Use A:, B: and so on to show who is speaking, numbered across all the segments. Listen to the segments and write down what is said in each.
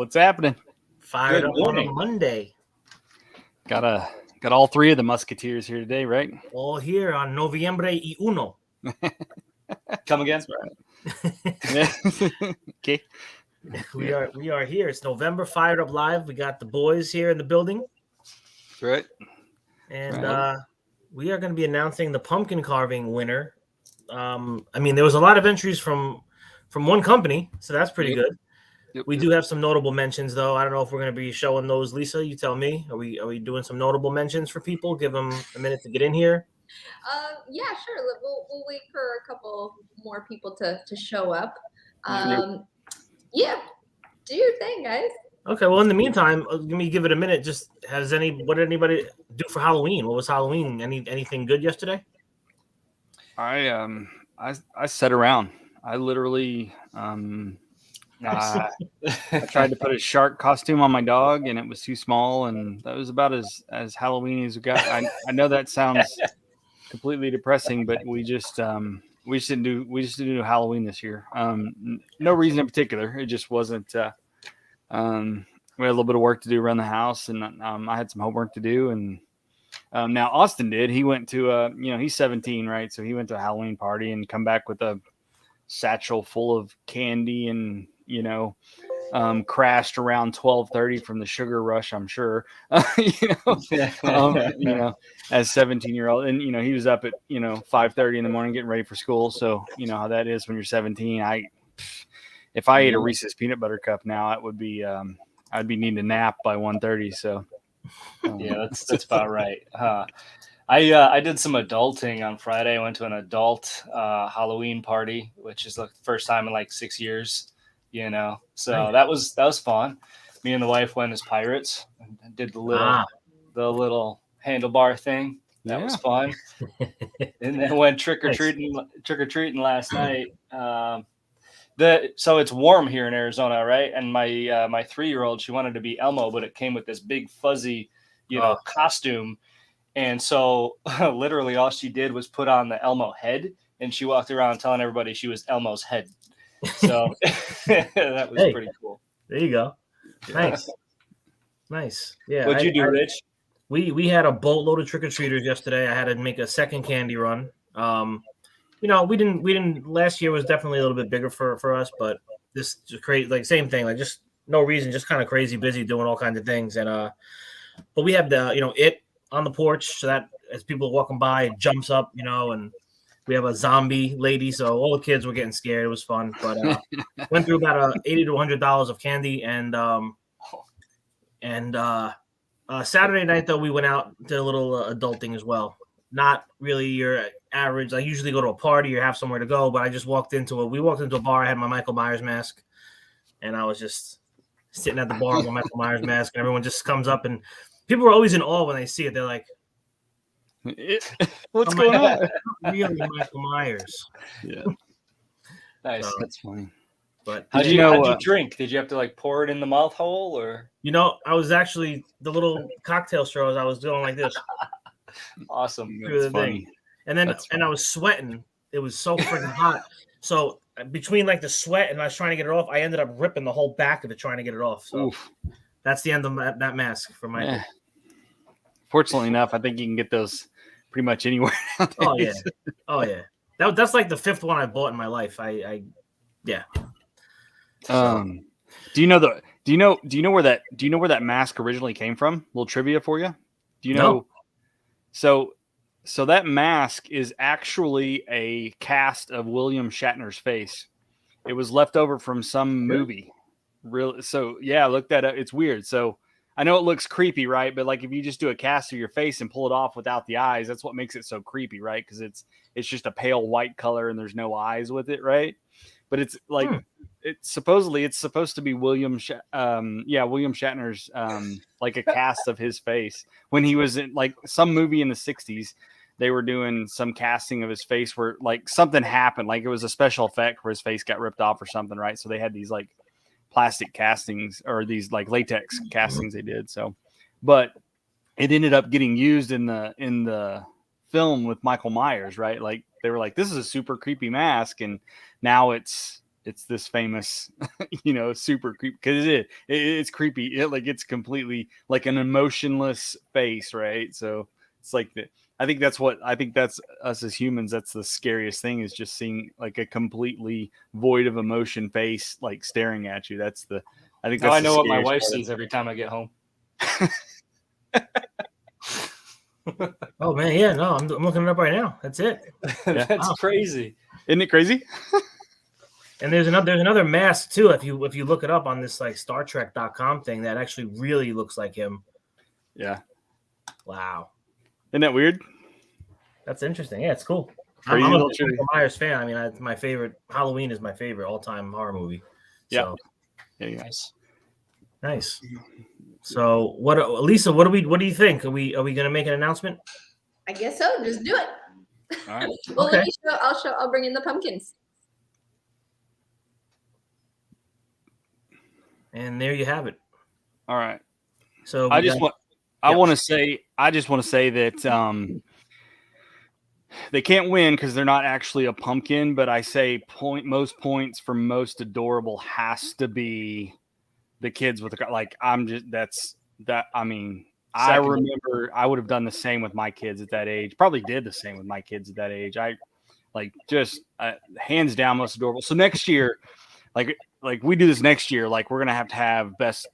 A: What's happening?
B: Fired up on a Monday.
A: Got all three of the Musketeers here today, right?
B: All here on Noviembre y Uno.
C: Come again?
A: Okay.
B: We are here. It's November, Fired Up Live. We got the boys here in the building.
A: That's right.
B: And we are going to be announcing the pumpkin carving winner. There was a lot of entries from one company, so that's pretty good. We do have some notable mentions, though. I don't know if we're going to be showing those. Lisa, you tell me. Are we doing some notable mentions for people? Give them a minute to get in here.
D: Yeah, sure. We'll wait for a couple more people to show up. Yeah, do your thing, guys.
B: Okay. Well, in the meantime, let me give it a minute. Just what did anybody do for Halloween? What was Halloween? Anything good yesterday?
A: I sat around. I literally I tried to put a shark costume on my dog, and it was too small, and that was about as Halloween as we got. I know that sounds completely depressing, but we just didn't do Halloween this year. No reason in particular. It just wasn't. We had a little bit of work to do around the house, and I had some homework to do. And now Austin did. He went to he's 17, right? So he went to a Halloween party and come back with a satchel full of candy and crashed around 12:30 from the sugar rush, I'm sure. As 17-year-old, and he was up at 5:30 in the morning getting ready for school. So you know how that is when you're 17. If I ate a Reese's peanut butter cup now, it would be I'd be needing a nap by 1:30. So
C: yeah, that's about right. I did some adulting on Friday. I went to an adult Halloween party, which is the first time in like 6 years, So that was fun. Me and the wife went as pirates and did the little handlebar thing. That was fun. And then went trick or treating last night. So it's warm here in Arizona, right? And my 3-year-old, she wanted to be Elmo, but it came with this big fuzzy, costume. And so literally all she did was put on the Elmo head, and she walked around telling everybody she was Elmo's head. So that was pretty cool.
B: There you go. Nice. Yeah.
C: What'd you do, Rich?
B: We had a boatload of trick-or-treaters yesterday. I had to make a second candy run. We didn't last year was definitely a little bit bigger for us, but this just crazy, like same thing, like just no reason, just kind of crazy busy doing all kinds of things. And but we have the it on the porch, so that as people are walking by, it jumps up, and we have a zombie lady, so all the kids were getting scared. It was fun, but went through about $80 to $100 of candy, and Saturday night though we went out, did a little adulting as well. Not really your average. I usually go to a party or have somewhere to go, but I just walked into a bar. I had my Michael Myers mask, and I was just sitting at the bar with my Michael Myers mask, and everyone just comes up, and people are always in awe when they see it. They're like,
A: "What's going on?"
B: Really, Michael Myers?
A: Yeah,
C: nice.
A: So, that's funny.
C: But how'd you drink? Did you have to pour it in the mouth hole, or?
B: I was actually the little cocktail straws. I was doing like this.
C: Awesome.
B: Through the thing. And then I was sweating. It was so freaking hot. So between like the sweat and I was trying to get it off, I ended up ripping the whole back of it trying to get it off. So that's the end of that mask for my.
A: Yeah. Fortunately enough, I think you can get those pretty much anywhere nowadays.
B: Oh yeah. That's like the 5th one I bought in my life. Yeah.
A: Do you know where that mask originally came from? A little trivia for you. Do you know? So that mask is actually a cast of William Shatner's face. It was left over from some movie. Really? So yeah, look that up. It's weird. So I know it looks creepy, right? But like if you just do a cast of your face and pull it off without the eyes, that's what makes it so creepy, right? Because it's just a pale white color and there's no eyes with it, right? But it's like it's supposed to be William Shatner's like a cast of his face when he was in like some movie in the 60s. They were doing some casting of his face where like something happened, like it was a special effect where his face got ripped off or something, right? So they had these like plastic castings or these like latex castings they did. So, but it ended up getting used in the film with Michael Myers, right? Like they were like, this is a super creepy mask, and now it's it's this famous, super creepy because it's creepy. It's completely like an emotionless face, right? So it's like I think that's us as humans. That's the scariest thing is just seeing like a completely void of emotion face like staring at you. I think that's
C: I know what my
A: scariest
C: wife
A: part.
C: sees every time I get home.
B: Oh man, yeah, no, I'm looking it up right now. That's it.
C: That's
B: Wow.
C: crazy.
A: Isn't it crazy?
B: And there's another mask too. If you look it up on this like StarTrek.com thing, that actually really looks like him.
A: Yeah.
B: Wow.
A: Isn't that weird?
B: That's interesting. Yeah, it's cool.
A: Crazy
B: I'm a
A: little
B: big
A: trivia.
B: Michael Myers fan. I mean, it's my favorite. Halloween is my favorite all-time horror movie. So,
A: Yeah.
B: Nice. So, Lisa? What do you think? Are we going to make an announcement?
D: I guess so. Just do it.
A: All right.
D: Well,
B: Okay.
D: let me show. I'll bring in the pumpkins.
B: And there you have it.
A: All right.
B: So
A: I just want to say that they can't win because they're not actually a pumpkin. But I say most points for most adorable has to be the kids with the like. I mean, I remember I would have done the same with my kids at that age. Probably did the same with my kids at that age. I hands down most adorable. So next year, like we do this next year, like we're gonna have best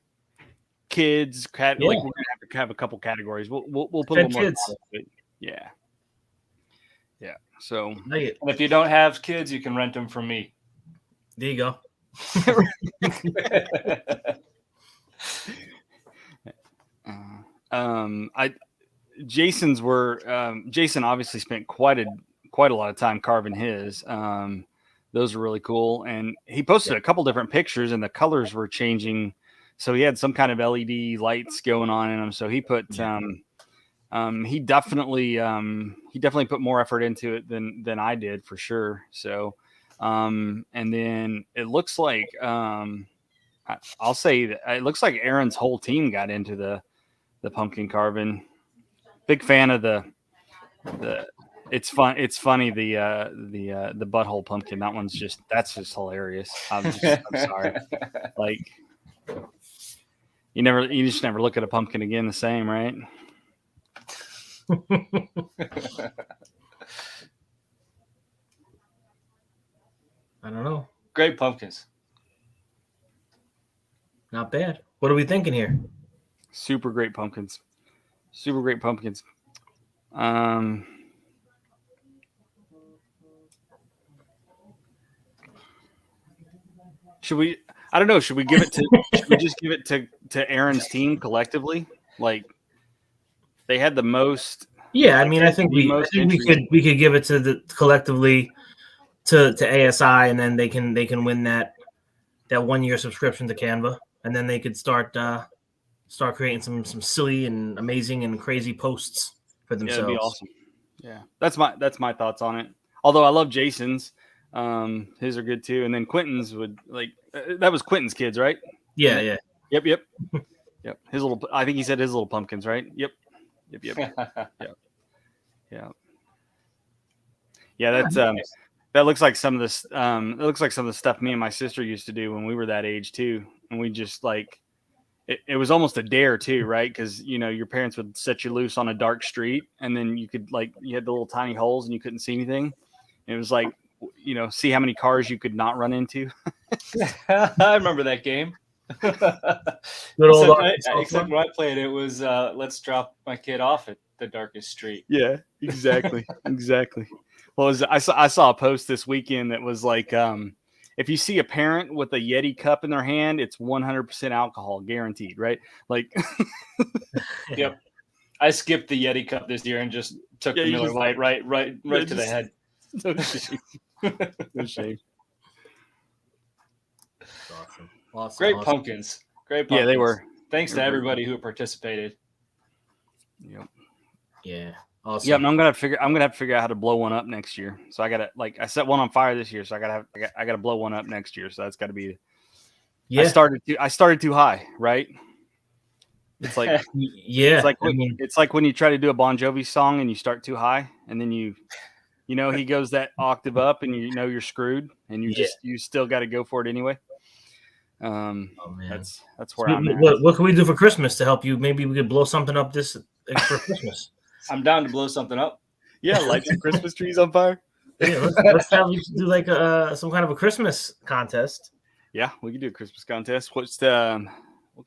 A: kids. Like we're gonna have to have a couple categories. We'll put a little more. Yeah. So
C: and if you don't have kids, you can rent them from me.
B: There you go.
A: Jason obviously spent quite a lot of time carving his. Those are really cool, and he posted a couple different pictures, and the colors were changing. So he had some kind of LED lights going on in them. So he put he definitely put more effort into it than I did for sure. So and then it looks like I'll say that it looks like Aaron's whole team got into the pumpkin carving. Big fan of the it's funny the butthole pumpkin. That's just hilarious. I'm sorry. Like you just never look at a pumpkin again the same, right?
B: I don't know.
C: Great pumpkins.
B: Not bad. What are we thinking here?
A: Super great pumpkins. Super great pumpkins. Should we? I don't know. Should we give it to? Should we just give it to Aaron's team collectively? Like they had the most.
B: Yeah, I mean, I think we could give it to the collectively to ASI, and then they can win that 1 year subscription to Canva, and then they could start creating some silly and amazing and crazy posts for themselves.
A: Yeah, that'd be awesome. Yeah, that's my thoughts on it. Although I love Jason's, his are good too, and then Quentin's would like that was Quentin's kids, right?
B: Yeah.
A: Yep. His little, I think he said his little pumpkins, right? Yep. Yeah, that's that looks like some of this. It looks like some of the stuff me and my sister used to do when we were that age too, and we just like. It was almost a dare too, right? Because your parents would set you loose on a dark street, and then you could you had the little tiny holes, and you couldn't see anything. And it was like, see how many cars you could not run into.
C: I remember that game.
B: Good old
C: except when I played, it was let's drop my kid off at the darkest street.
A: Yeah, exactly, exactly. Well, I saw a post this weekend that was like. If you see a parent with a Yeti cup in their hand, it's 100% alcohol, guaranteed, right? Like,
C: yep. I skipped the Yeti cup this year and just took the Miller Lite right to the head.
A: No shame. No shame.
B: Awesome.
C: Great pumpkins. Great pumpkins.
A: Yeah, they were.
C: Thanks to everybody who participated.
A: Yep.
B: Yeah. Awesome.
A: Yeah, I'm gonna have to figure out how to blow one up next year. So I gotta I set one on fire this year, so I gotta blow one up next year. So that's got to be. Yeah. I started too high, right? It's like
B: yeah.
A: It's like when you try to do a Bon Jovi song and you start too high, and then you You know, he goes that octave up, and you know you're screwed, and you still got to go for it anyway.
B: Oh, man.
A: That's where I'm at.
B: What can we do for Christmas to help you? Maybe we could blow something up for Christmas.
C: I'm down to blow something up.
A: Yeah, light some Christmas trees on fire.
B: Yeah, let's have you do like some kind of a Christmas contest.
A: Yeah, we can do a Christmas contest. What can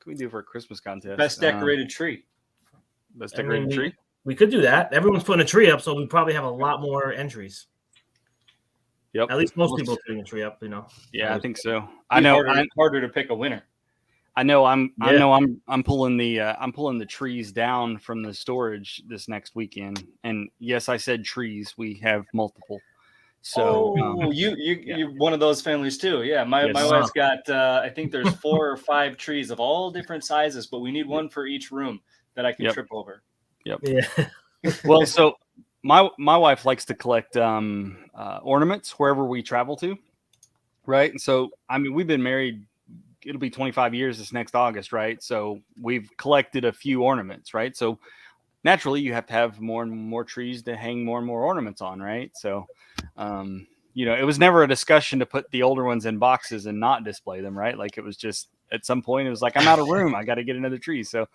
A: we do for a Christmas contest?
C: Best decorated tree.
A: Best decorated tree.
B: We could do that. Everyone's putting a tree up, so we probably have a lot more entries.
A: Yep.
B: At least most people are putting a tree up, you know.
A: Yeah, I think so. I know
C: harder to pick a winner.
A: I know I'm pulling the trees down from the storage this next weekend. And yes, I said trees. We have multiple. So
C: you're one of those families too. Yeah, my wife's got I think there's 4 or 5 trees of all different sizes, but we need one for each room that I can trip over.
A: Yep.
B: Yeah.
A: Well, so my wife likes to collect ornaments wherever we travel to, right? And so I mean, we've been married. It'll be 25 years this next August, right? So we've collected a few ornaments, right? So naturally, you have to have more and more trees to hang more and more ornaments on, right? So, you know, it was never a discussion to put the older ones in boxes and not display them, right? Like it was just at some point, it was like, I'm out of room. I got to get another tree. So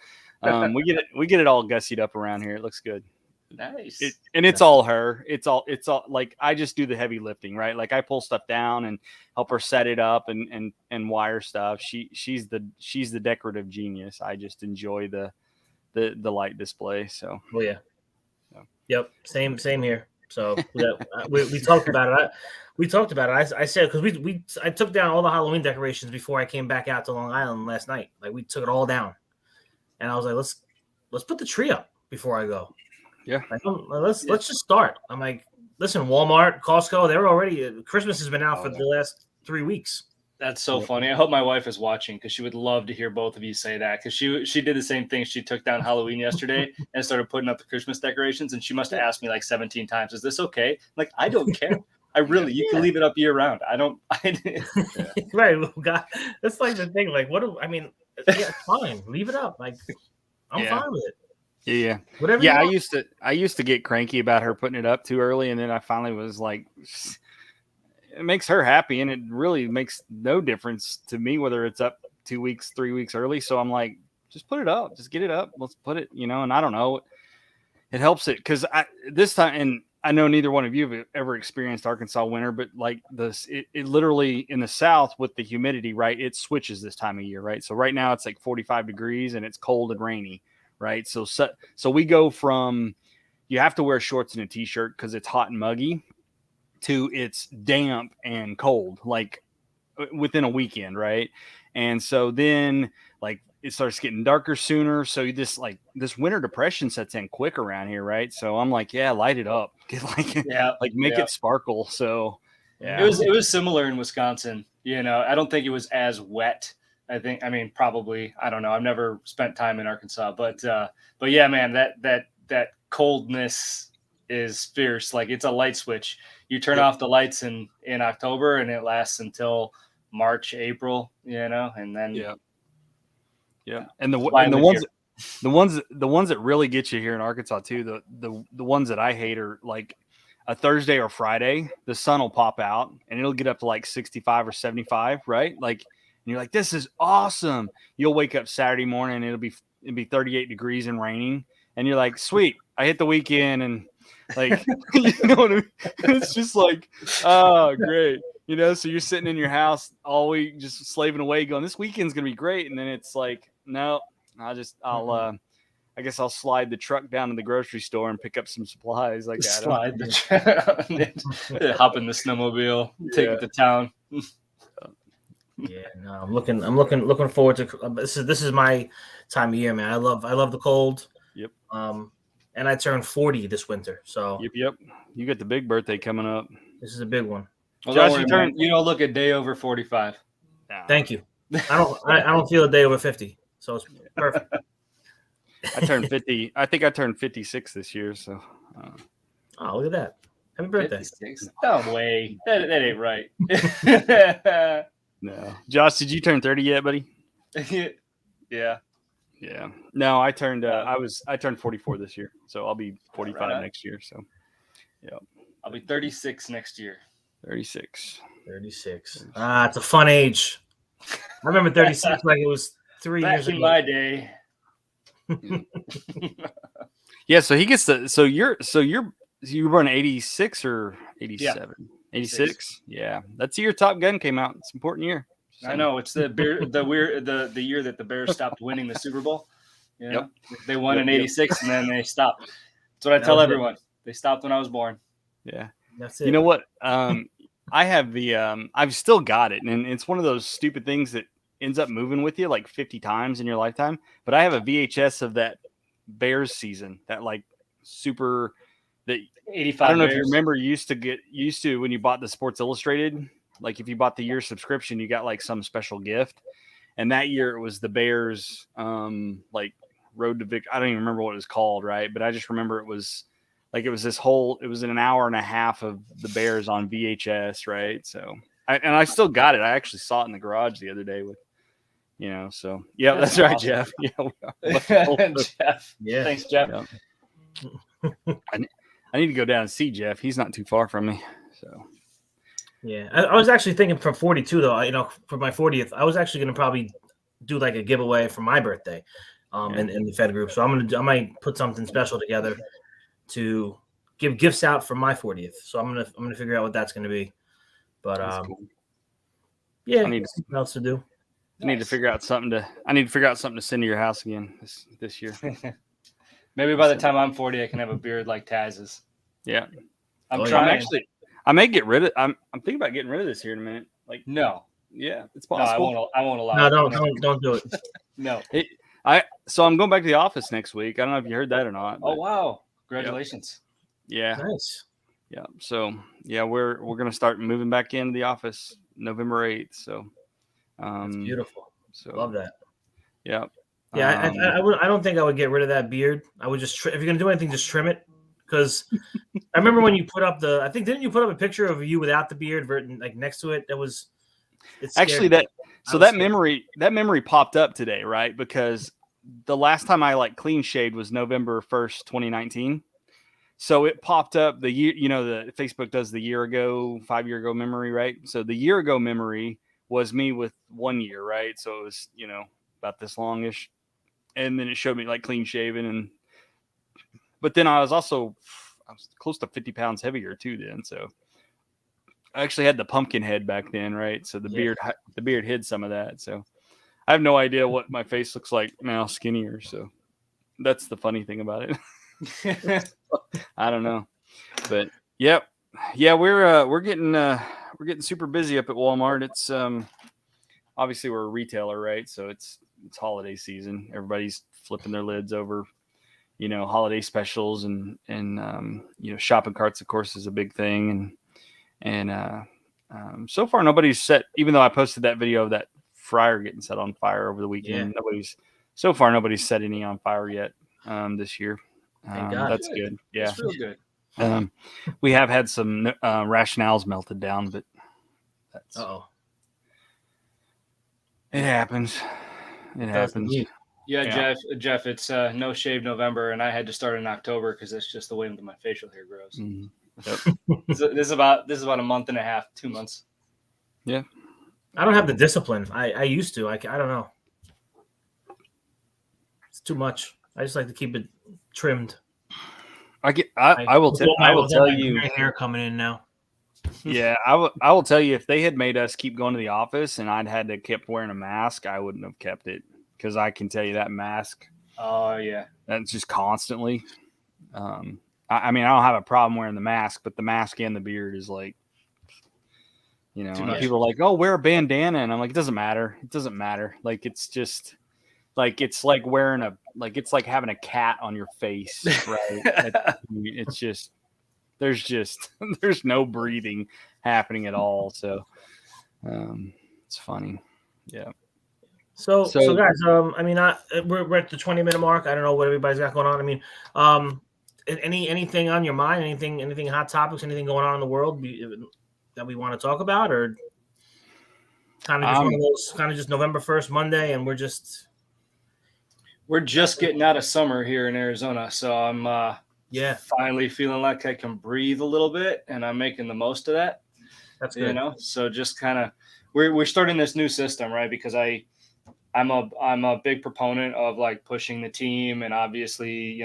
A: we get it all gussied up around here. It looks good.
C: Nice.
A: It's all her. It's all like I just do the heavy lifting, right? Like I pull stuff down and help her set it up and wire stuff. She's the decorative genius. I just enjoy the light display. So
B: yeah. Yep. Same here. So we talked about it. We talked about it. I said because I took down all the Halloween decorations before I came back out to Long Island last night. Like we took it all down, and I was like, let's put the tree up before I go.
A: Yeah.
B: Like, let's just start. I'm like, listen, Walmart, Costco, they're already Christmas has been out for the last 3 weeks.
C: That's so funny. I hope my wife is watching because she would love to hear both of you say that because she did the same thing. She took down Halloween yesterday and started putting up the Christmas decorations, and she must have asked me like 17 times, "Is this okay?" I'm like, I don't care. You can leave it up year round.
B: Right. God, that's like the thing. Like, it's fine. Leave it up. Like, I'm fine with it.
A: Yeah.
B: Whatever.
A: Yeah. I used to get cranky about her putting it up too early. And then I finally was like, it makes her happy. And it really makes no difference to me, whether it's up 2 weeks, 3 weeks early. So I'm like, just put it up, just get it up. Let's put it, you know, and I don't know, it helps it. Cause this time, and I know neither one of you have ever experienced Arkansas winter, but like it literally in the South with the humidity, right? It switches this time of year, right? So right now it's like 45 degrees and it's cold and rainy. Right. So we go from you have to wear shorts and a t-shirt because it's hot and muggy to it's damp and cold, like within a weekend. Right. And so then like it starts getting darker sooner. So this winter depression sets in quick around here. Right. So I'm like, yeah, light it up. Make it sparkle. So yeah,
C: it was similar in Wisconsin. You know, I don't think it was as wet. Probably, I don't know. I've never spent time in Arkansas, but yeah, man, that coldness is fierce. Like it's a light switch. You turn off the lights in October and it lasts until March, April, you know, and then
A: And the ones that really get you here in Arkansas too, the ones that I hate are like a Thursday or Friday, the sun will pop out and it'll get up to like 65 or 75, right? Like, and you're like, this is awesome. You'll wake up Saturday morning and it'll be 38 degrees and raining. And you're like, sweet, I hit the weekend and like, you know what I mean? It's just like, oh, great. You know, so you're sitting in your house all week, just slaving away going, this weekend's going to be great. And then it's like, no, I guess I'll slide the truck down to the grocery store and pick up some supplies. Like
C: hop in the snowmobile, take it to town.
B: Yeah, no, I'm looking forward to this is my time of year, man. I love the cold.
A: Yep.
B: And I turned 40 this winter, so
A: yep. You got the big birthday coming up.
B: This is a big one.
C: Well, Josh, you don't look a day over 45.
B: No. Thank you. I don't feel a day over 50, so it's perfect.
A: I turned 50. I think I turned 56 this year. So.
B: Oh, look at that! Happy birthday!
C: 56. No way. That ain't right.
A: No. Josh, did you turn 30 yet, buddy?
C: Yeah.
A: Yeah. No, I turned I turned 44 this year. So I'll be 45 next year. So yeah.
C: I'll be 36 next year.
A: 36.
B: 36. It's a fun age. I remember 36 like it was 3
C: Back
B: years
C: in
B: ago.
C: my day.
A: Yeah, so he gets the you were born 86 or 87? 86. Yeah. That's the year Top Gun came out. It's an important year.
C: I know it's the year that the Bears stopped winning the Super Bowl. You know?
A: Yep.
C: They won in 86 and then they stopped. That's what I tell everyone. They stopped when I was born.
A: Yeah.
B: That's it.
A: You know what? I have the I've still got it, and it's one of those stupid things that ends up moving with you like 50 times in your lifetime. But I have a VHS of that Bears season, that like super that
C: 85.
A: I don't know
C: Bears.
A: if you remember, you used to get used to when you bought the Sports Illustrated. Like if you bought the year subscription, you got like some special gift. And that year it was the Bears, like Road to Victory. I don't even remember what it was called, right? But I just remember it was an hour and a half of the Bears on VHS, right? So, I still got it. I actually saw it in the garage the other day with, so yeah, that's right,
C: awesome.
A: Jeff. Yeah,
C: Jeff.
B: Yeah.
C: Thanks, Jeff.
A: Yeah. I need to go down and see Jeff. He's not too far from me, so.
B: Yeah, I was actually thinking for 42 though. For my 40th, I was actually going to probably do like a giveaway for my birthday, in the Fed group. So I might put something special together to give gifts out for my 40th. So I'm gonna figure out what that's going to be. But
A: Cool.
B: yeah,
A: I need
B: something else to do.
A: I need to figure out something to send to your house again this year.
C: Maybe by the time I'm 40, I can have a beard like Taz's.
A: Yeah,
C: I'm
B: Oh, yeah.
C: trying.
A: I may get rid of. I'm thinking about getting rid of this here in a minute. Like,
C: No,
A: yeah, it's
C: no,
A: possible.
C: I won't allow.
B: No,
C: it.
B: don't do it.
C: No.
A: So I'm going back to the office next week. I don't know if you heard that or not.
C: Oh wow! Congratulations.
A: Yeah.
B: Nice.
A: Yeah. So yeah, we're gonna start moving back into the office November 8th. So
B: That's beautiful.
A: So
B: Love that.
A: Yeah.
B: Yeah, I don't think I would get rid of that beard. I would just if you're gonna do anything, just trim it. Because I remember when you put up didn't you put up a picture of you without the beard, like next to it? It's
A: actually that memory popped up today, right? Because the last time I like clean shaved was November 1st, 2019. So it popped up the year, the Facebook does the 5 year ago memory, right? So the year ago memory was me with 1 year, right? So it was, about this longish. And then it showed me like clean shaven but then I was close to 50 pounds heavier too then. So I actually had the pumpkin head back then, right? So the beard hid some of that. So I have no idea what my face looks like now, skinnier. So that's the funny thing about it. I don't know, but yeah, we're getting super busy up at Walmart. It's obviously we're a retailer, right? So it's holiday season. Everybody's flipping their lids over, holiday specials and shopping carts, of course, is a big thing. And so far nobody's set, even though I posted that video of that fryer getting set on fire over the weekend. Yeah. Nobody's set any on fire yet this year.
B: Thank God.
A: That's good. Yeah.
C: That's real good.
A: We have had some rationales melted down, but that's it happens. It happens.
C: Yeah, Jeff, it's no shave November, and I had to start in October because that's just the way that my facial hair grows.
A: Mm-hmm. Yep.
C: This is about a month and a half, 2 months.
A: Yeah,
B: I don't have the discipline. I used to. I don't know. It's too much. I just like to keep it trimmed.
A: I will tell you.
B: My hair coming in now.
A: Yeah, I will tell you, if they had made us keep going to the office and I'd had to keep wearing a mask, I wouldn't have kept it, because I can tell you that mask.
C: Oh yeah,
A: that's just constantly. I mean, I don't have a problem wearing the mask, but the mask and the beard is like, and people are like, "Oh, wear a bandana," and I'm like, "It doesn't matter. It doesn't matter. Like, it's just like it's like wearing it's like having a cat on your face, right? It's just." There's no breathing happening at all. So it's funny. Yeah.
B: So guys, I mean, we're at the 20-minute mark. I don't know what everybody's got going on. I mean, anything on your mind, anything hot topics, anything going on in the world that we want to talk about, or kind of just one of those, kind of just November 1st, Monday, and we're just
C: getting out of summer here in Arizona. So I'm
B: Yeah.
C: finally feeling like I can breathe a little bit, and I'm making the most of that.
B: That's good.
C: So just kind of we're starting this new system, right? Because I'm a big proponent of like pushing the team and obviously,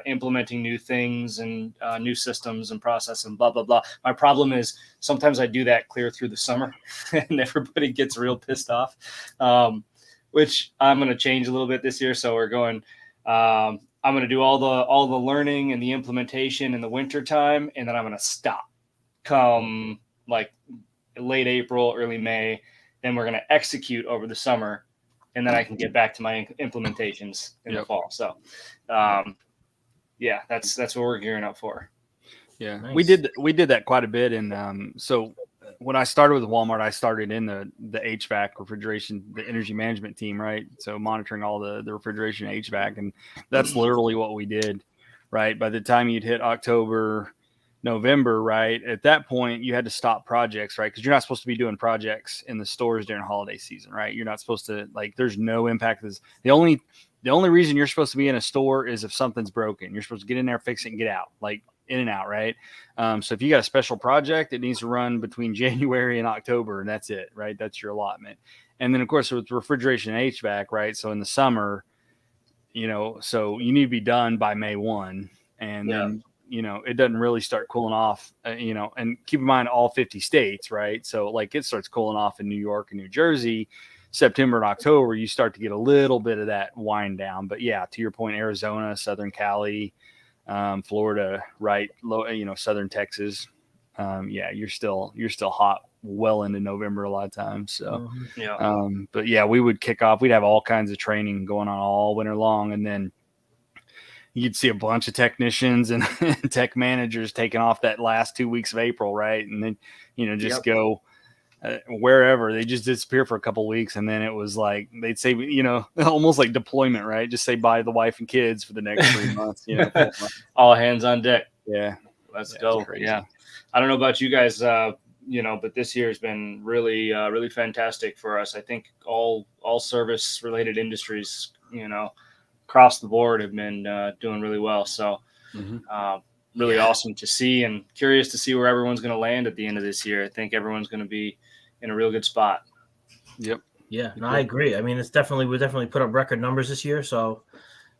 C: implementing new things and new systems and process and blah, blah, blah. My problem is sometimes I do that clear through the summer and everybody gets real pissed off, which I'm going to change a little bit this year. So we're going, I'm going to do all the learning and the implementation in the winter time. And then I'm going to stop come like late April, early May. Then we're going to execute over the summer. And then I can get back to my implementations in the fall. So, that's what we're gearing up for.
A: Yeah,
B: Nice.
A: we did that quite a bit. And so when I started with Walmart, I started in the HVAC refrigeration, the energy management team, right? So monitoring all the refrigeration HVAC, and that's literally what we did, right? By the time you'd hit October, November, right? At that point, you had to stop projects, right? Because you're not supposed to be doing projects in the stores during holiday season, right? You're not supposed to, like, there's no impact. The only reason you're supposed to be in a store is if something's broken. You're supposed to get in there, fix it, and get out, like in and out, right? So if you got a special project, it needs to run between January and October, and that's it, right? That's your allotment. And then, of course, with refrigeration and HVAC, right? So in the summer, so you need to be done by May 1, and then it doesn't really start cooling off, and keep in mind all 50 states, right? So like it starts cooling off in New York and New Jersey, September and October, you start to get a little bit of that wind down. But yeah, to your point, Arizona, Southern Cali, Florida, right? Southern Texas. You're still hot well into November a lot of times. So, but yeah, we would kick off. We'd have all kinds of training going on all winter long. And then you'd see a bunch of technicians and tech managers taking off that last 2 weeks of April, right? And then, just go wherever. They just disappear for a couple of weeks. And then it was like, they'd say, almost like deployment, right? Just say bye to the wife and kids for the next 3 months, 4 months.
C: All hands on deck.
A: Yeah.
C: Let's go. Yeah. I don't know about you guys, but this year has been really, really fantastic for us. I think all service related industries, across the board have been doing really well. So really awesome to see, and curious to see where everyone's going to land at the end of this year. I think everyone's going to be in a real good spot.
A: Yep.
B: Yeah, no, I agree. I mean, we definitely put up record numbers this year, so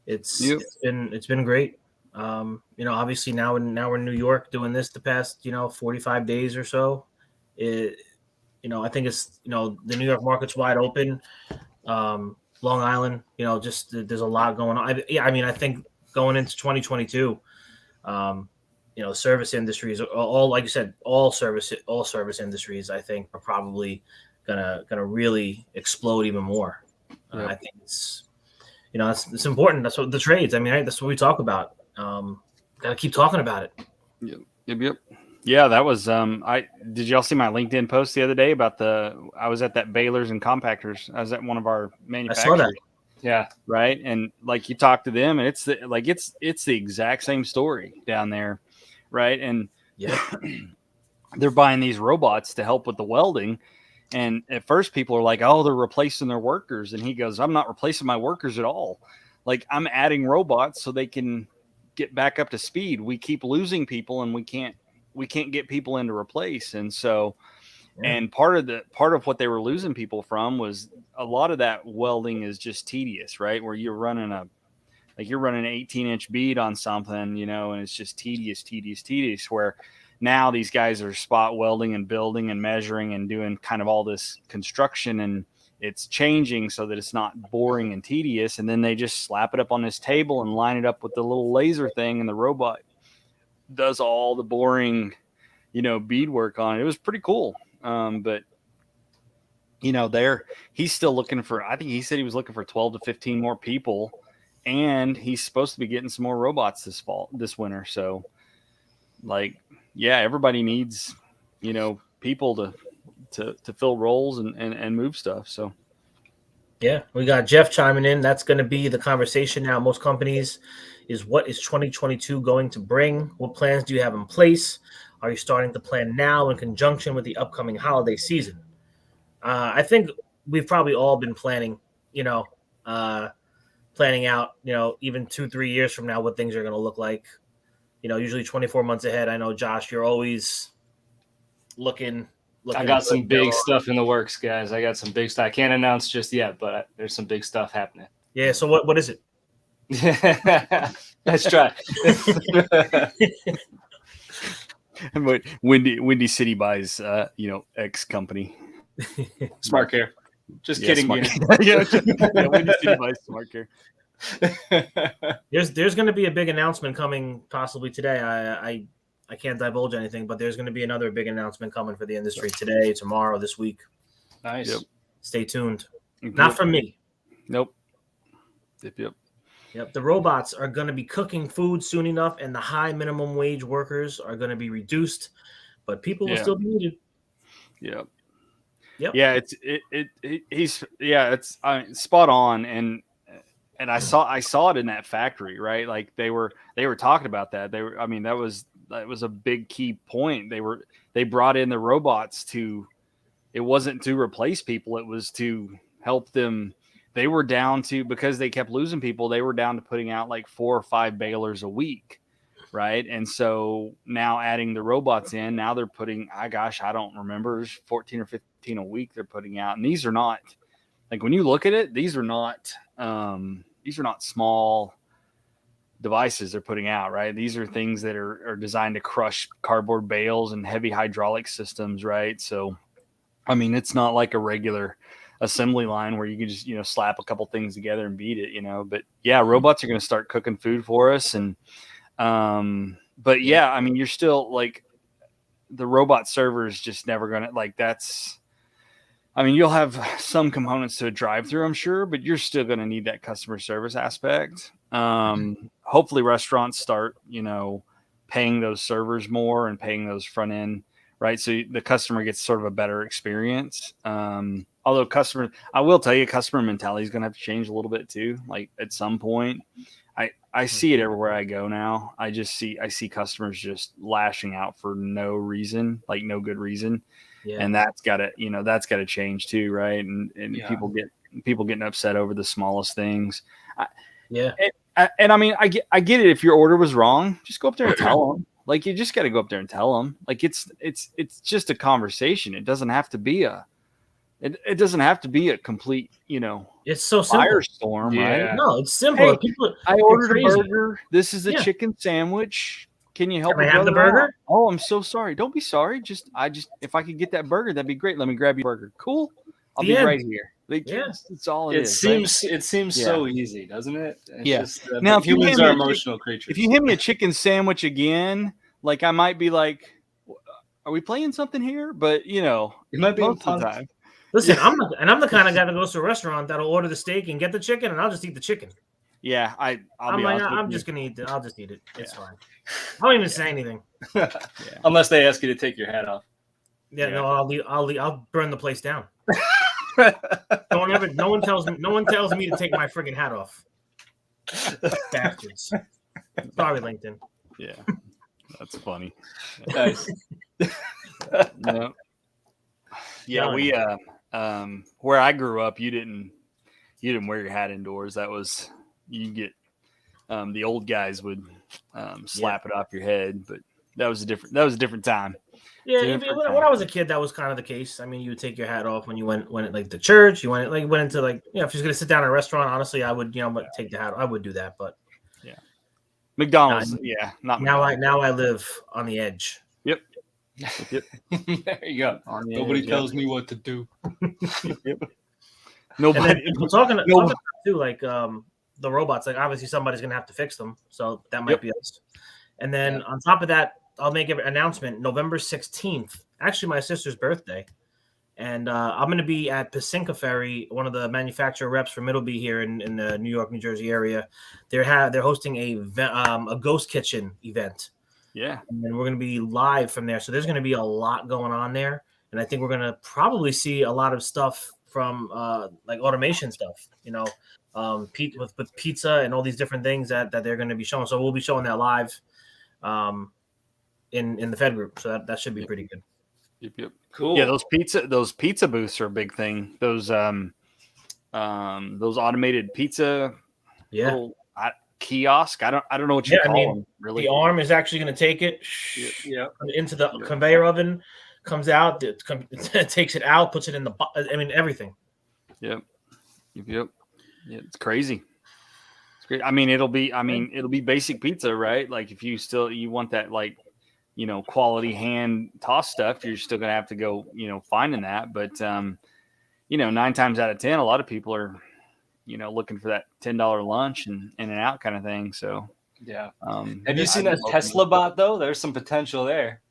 B: it's been great. Obviously now we're in New York doing this the past 45 days or so. I think it's the New York market's wide open. Long Island, just there's a lot going on. I think going into 2022, service industries, all like you said, all service industries, I think are probably gonna really explode even more. I think it's it's important. That's what the trades. I mean, that's what we talk about. Gotta keep talking about it.
A: Yep. Yeah, that was did y'all see my LinkedIn post the other day about I was at that Balers and Compactors. I was at one of our manufacturers.
B: I saw that.
A: Yeah, right. And like you talk to them, and it's the exact same story down there, right? And they're buying these robots to help with the welding. And at first people are like, oh, they're replacing their workers. And he goes, I'm not replacing my workers at all. Like, I'm adding robots so they can get back up to speed. We keep losing people, and we can't get people in to replace. And so, and part of what they were losing people from was a lot of that welding is just tedious, right? Where you're running an 18-inch bead on something, and it's just tedious, where now these guys are spot welding and building and measuring and doing kind of all this construction, and it's changing so that it's not boring and tedious. And then they just slap it up on this table and line it up with the little laser thing, and the robot does all the boring, bead work on it. It was pretty cool. But he's still looking for, I think he said he was looking for 12 to 15 more people, and he's supposed to be getting some more robots this winter. So everybody needs, people to fill roles and move stuff. So
B: yeah, we got Jeff chiming in. That's going to be the conversation now. Most companies is, what is 2022 going to bring? What plans do you have in place? Are you starting to plan now in conjunction with the upcoming holiday season? I think we've probably all been planning out, even 2-3 years from now, what things are going to look like. usually 24 months ahead. I know, Josh, you're always looking.
C: I got some big stuff in the works, guys. I got some big stuff. I can't announce just yet, but there's some big stuff happening.
B: Yeah. So what is it?
C: Let's try.
A: But Windy City buys, X company.
C: Smart Care. Just kidding.
A: Windy City buys Smart Care.
B: There's going to be a big announcement coming possibly today. I can't divulge anything, but there's going to be another big announcement coming for the industry today, tomorrow, this week.
C: Nice.
A: Yep.
B: Stay tuned. Not from me.
A: Nope.
B: Yep. The robots are going to be cooking food soon enough, and the high minimum wage workers are going to be reduced, but people will still be needed.
A: Yep.
B: Yep.
A: Yeah, it's spot on, and I saw it in that factory, right? Like they were talking about that. That was a big key point. They brought in the robots it wasn't to replace people, it was to help them. They were down to, because they kept losing people, they were down to putting out like 4 or 5 balers a week, right? And so now adding the robots in, now they're putting, I don't remember, 14 or 15 a week they're putting out. And these are not, like, when you look at it, these are not small devices they're putting out, right? These are things that are designed to crush cardboard bales and heavy hydraulic systems, right? So, I mean, it's not like a regular assembly line where you can just, slap a couple things together and beat it, but yeah, robots are going to start cooking food for us. And, but yeah, I mean, you're still like, the robot server is just never going to, like, you'll have some components to a drive through, I'm sure, but you're still going to need that customer service aspect. Hopefully restaurants start, paying those servers more and paying those front end, right? So the customer gets sort of a better experience. Although I will tell you, customer mentality is going to have to change a little bit too. Like at some point, I see it everywhere I go now. I see customers just lashing out for no reason, like no good reason. Yeah. And that's gotta change too. Right. And people getting upset over the smallest things. And I mean, I get it. If your order was wrong, just go up there and tell them. Like, you just got to go up there and tell them. Like, it's just a conversation. It doesn't have to be it doesn't have to be a complete,
B: it's so simple.
A: Firestorm, right?
B: No, it's simple.
A: Hey, I ordered a burger. This is a chicken sandwich. Can you help me
B: have the burger?
A: Out? Oh, I'm so sorry. Don't be sorry. If I could get that burger, that'd be great. Let me grab your burger. Cool. I'll be right here. It's all it is.
C: It seems so easy, doesn't it? It's just,
A: now, if
C: humans are emotional creatures.
A: If you hand me a chicken sandwich again, like, I might be like, "Are we playing something here?" But it
C: might be
A: most of the time.
B: Listen, I'm the kind of guy that goes to a restaurant that'll order the steak and get the chicken, and I'll just eat the chicken.
A: Yeah,
B: I'm just gonna eat it. I'll just eat it. It's fine. I don't even say anything.
C: Unless they ask you to take your hat off.
B: No, I'll burn the place down. No one tells me to take my friggin' hat off. Bastards. Sorry, LinkedIn.
A: Yeah, that's funny.
C: Nice.
A: Yeah, we where I grew up, you didn't wear your hat indoors. That was, you get the old guys would slap it off your head, but that was a different time.
B: Yeah, when I was a kid, that was kind of the case. I mean, you would take your hat off when you went like to church. You went into like, if you're gonna sit down at a restaurant. Honestly, I would take the hat. I would do that, but
A: yeah, McDonald's. Not
B: now. I live on the edge.
A: Yep.
C: There you go. Nobody tells me what to do.
A: Yep. Nobody.
B: Talking too, like the robots. Like, obviously somebody's gonna have to fix them, so that might be us. And then on top of that, I'll make an announcement. November 16th, actually my sister's birthday, and I'm going to be at Pacinka Ferry, one of the manufacturer reps for Middleby here in the New York, New Jersey area. They're hosting a ghost kitchen event.
A: Yeah,
B: and we're going to be live from there. So there's going to be a lot going on there, and I think we're going to probably see a lot of stuff from like automation stuff. With pizza and all these different things that they're going to be showing. So we'll be showing that live. In the Fed group, so that should be pretty good.
A: Yep.
C: Cool.
A: Yeah, those pizza booths are a big thing. Those automated pizza.
B: Yeah.
A: kiosk. I don't know what you call them. Really,
B: the arm is actually going to take it into the conveyor oven, comes out, it takes it out, puts it in the. I mean, everything.
A: Yep. Yeah, it's crazy. It's great. I mean, it'll be basic pizza, right? Like if you want that, like, you know, quality hand toss stuff, you're still gonna have to go, you know, finding that. But you know, 9 times out of 10, a lot of people are, you know, looking for that $10 lunch and in and out kind of thing. So
C: yeah. Have you seen that Tesla bot though? There's some potential there.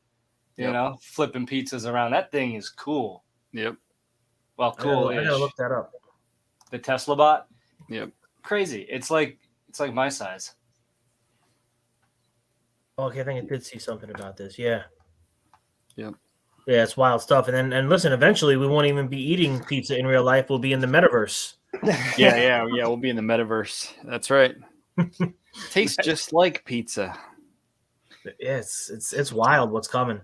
C: You know, flipping pizzas around. That thing is cool.
A: Yep.
C: Well, cool.
B: I gotta look that up.
C: The Tesla bot.
A: Yep.
C: Crazy. It's like my size.
B: Oh, okay, I think I did see something about this. Yeah.
A: Yep.
B: Yeah, it's wild stuff. And listen, eventually we won't even be eating pizza in real life. We'll be in the metaverse.
A: Yeah. We'll be in the metaverse. That's right. Tastes just like pizza.
B: Yeah, it's wild what's coming.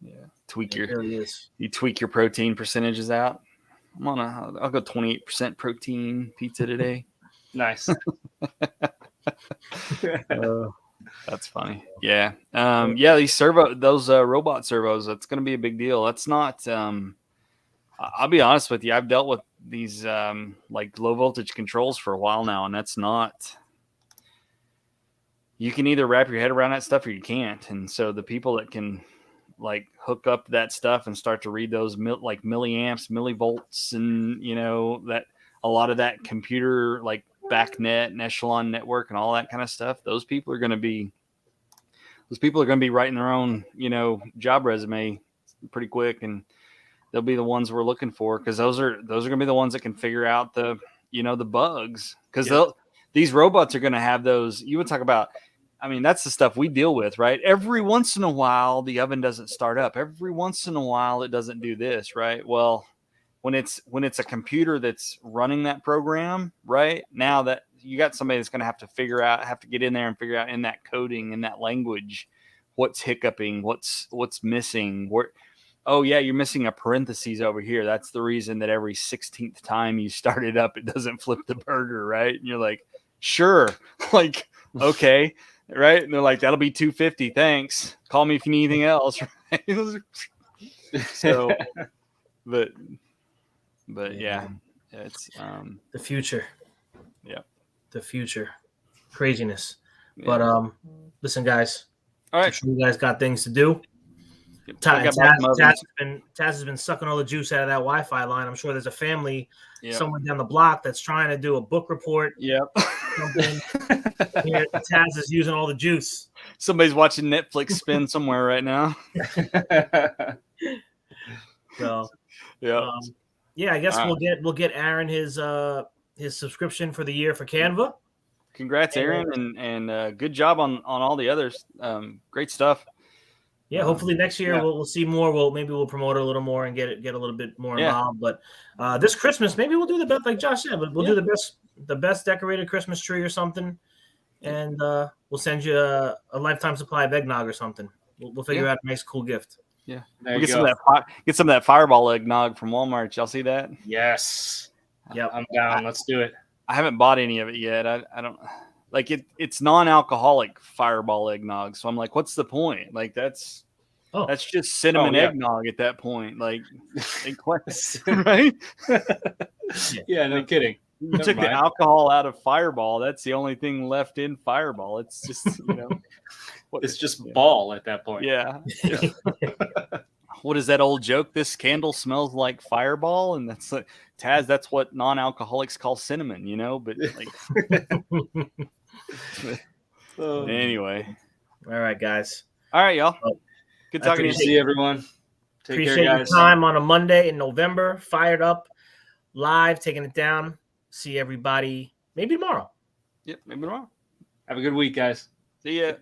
A: Yeah.
B: Really
A: you tweak your protein percentages out. I'll go 28% protein pizza today.
C: Nice.
A: That's funny. Yeah. These those robot servos, that's going to be a big deal. That's not, I'll be honest with you. I've dealt with these, like low voltage controls for a while now, and that's not, you can either wrap your head around that stuff or you can't. And so the people that can like hook up that stuff and start to read those like milliamps, millivolts, and you know, that a lot of that computer, like BACnet and echelon network and all that kind of stuff, those people are going to be writing their own, you know, job resume pretty quick, and they'll be the ones we're looking for, because those are going to be the ones that can figure out the, you know, the bugs, because these robots are going to have those. You would talk about, I mean, that's the stuff we deal with, right? Every once in a while the oven doesn't start up, every once in a while it doesn't do this, right? Well, when it's a computer that's running that program, right, now that you got somebody that's going to have to get in there and figure out in that coding, in that language, what's hiccuping, what's missing, oh yeah, you're missing a parentheses over here. That's the reason that every 16th time you start it up, it doesn't flip the burger, right? And you're like, sure, like, okay, right? And they're like, that'll be $250. Thanks. Call me if you need anything else, right? So, but yeah, it's
B: the future.
A: Yeah,
B: the future, craziness.
A: Yeah.
B: But listen, guys.
A: All right,
B: I'm sure you guys got things to do. Taz has been sucking all the juice out of that Wi-Fi line. I'm sure there's a family somewhere down the block that's trying to do a book report.
A: Yep.
B: Here, Taz is using all the juice.
A: Somebody's watching Netflix spin somewhere right now.
B: So,
A: yeah.
B: I guess we'll get Aaron his subscription for the year for Canva.
A: Congrats, Aaron, and good job on all the others. Great stuff.
B: Yeah, hopefully next year we'll see more. We'll promote it a little more and get a little bit more involved. But this Christmas, maybe we'll do the best, like Josh said. We'll do the best decorated Christmas tree or something, and we'll send you a lifetime supply of eggnog or something. We'll figure out a nice, cool gift.
A: Yeah, we'll get some of that Fireball eggnog from Walmart. Y'all see that?
C: Yes.
B: Yep.
C: I'm down. Let's do it.
A: I haven't bought any of it yet. I don't like it. It's non-alcoholic Fireball eggnog, so I'm like, what's the point? Like that's just cinnamon eggnog at that point. Like, right?
C: Yeah, no kidding.
A: You took the alcohol out of Fireball. That's the only thing left in Fireball. It's just, you know,
C: it's just ball at that point.
A: Yeah. What is that old joke? This candle smells like Fireball, and that's like, Taz. That's what non-alcoholics call cinnamon, you know. But like, anyway.
B: All right, guys.
A: All right, y'all. Good talking to you.
C: See everyone. Take
B: appreciate
C: care, guys.
B: Your time on a Monday in November. Fired up, live, taking it down. See everybody maybe tomorrow.
A: Yep, maybe tomorrow.
C: Have a good week, guys.
A: See ya.